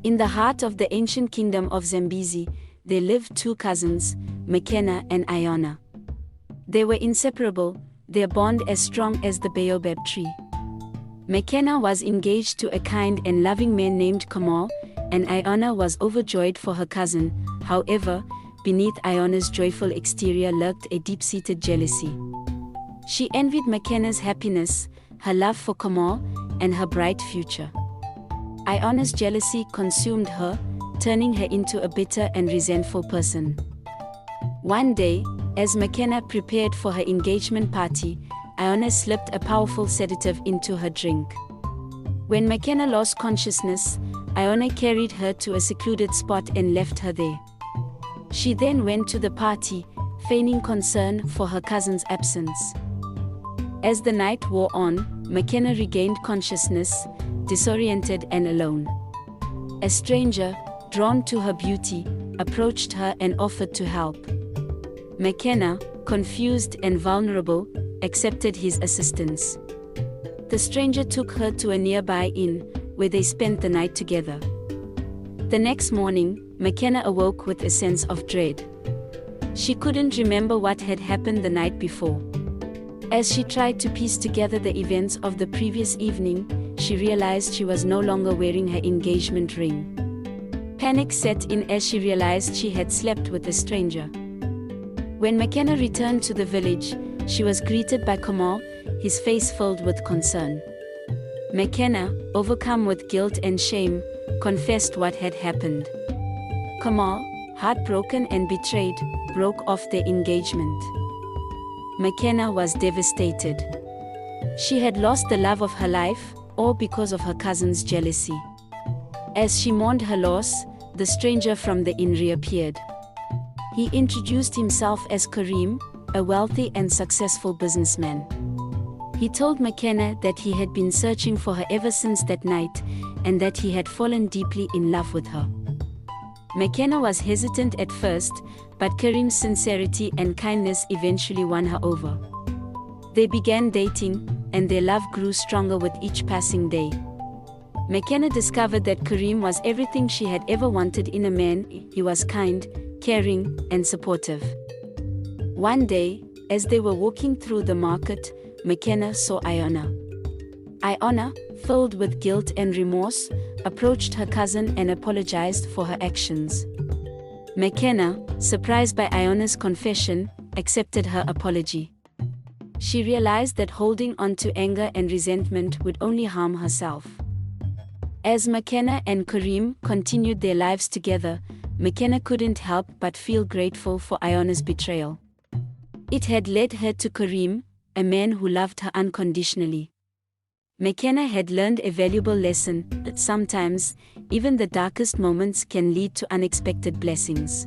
In the heart of the ancient kingdom of Zambezi, there lived two cousins, Makena and Iona. They were inseparable, their bond as strong as the baobab tree. Makena was engaged to a kind and loving man named Kamal, and Iona was overjoyed for her cousin. However, beneath Iona's joyful exterior lurked a deep-seated jealousy. She envied Makena's happiness, her love for Kamal, and her bright future. Iona's jealousy consumed her, turning her into a bitter and resentful person. One day, as Makena prepared for her engagement party, Iona slipped a powerful sedative into her drink. When Makena lost consciousness, Iona carried her to a secluded spot and left her there. She then went to the party, feigning concern for her cousin's absence. As the night wore on, Makena regained consciousness, disoriented and alone. A stranger, drawn to her beauty, approached her and offered to help. Makena, confused and vulnerable, accepted his assistance. The stranger took her to a nearby inn, where they spent the night together. The next morning, Makena awoke with a sense of dread. She couldn't remember what had happened the night before. As she tried to piece together the events of the previous evening, she realized she was no longer wearing her engagement ring. Panic set in as she realized she had slept with a stranger. When Makena returned to the village, she was greeted by Kamal, his face filled with concern. Makena, overcome with guilt and shame, confessed what had happened. Kamal, heartbroken and betrayed, broke off their engagement. Makena was devastated. She had lost the love of her life, all because of her cousin's jealousy. As she mourned her loss, the stranger from the inn reappeared. He introduced himself as Karim, a wealthy and successful businessman. He told Makena that he had been searching for her ever since that night, and that he had fallen deeply in love with her. Makena was hesitant at first, but Karim's sincerity and kindness eventually won her over. They began dating, and their love grew stronger with each passing day. Makena discovered that Karim was everything she had ever wanted in a man. He was kind, caring, and supportive. One day, as they were walking through the market, Makena saw Iona. Iona, filled with guilt and remorse, approached her cousin and apologized for her actions. Makena, surprised by Iona's confession, accepted her apology. She realized that holding on to anger and resentment would only harm herself. As Makena and Karim continued their lives together, Makena couldn't help but feel grateful for Iona's betrayal. It had led her to Karim, a man who loved her unconditionally. Makena had learned a valuable lesson that sometimes, even the darkest moments can lead to unexpected blessings.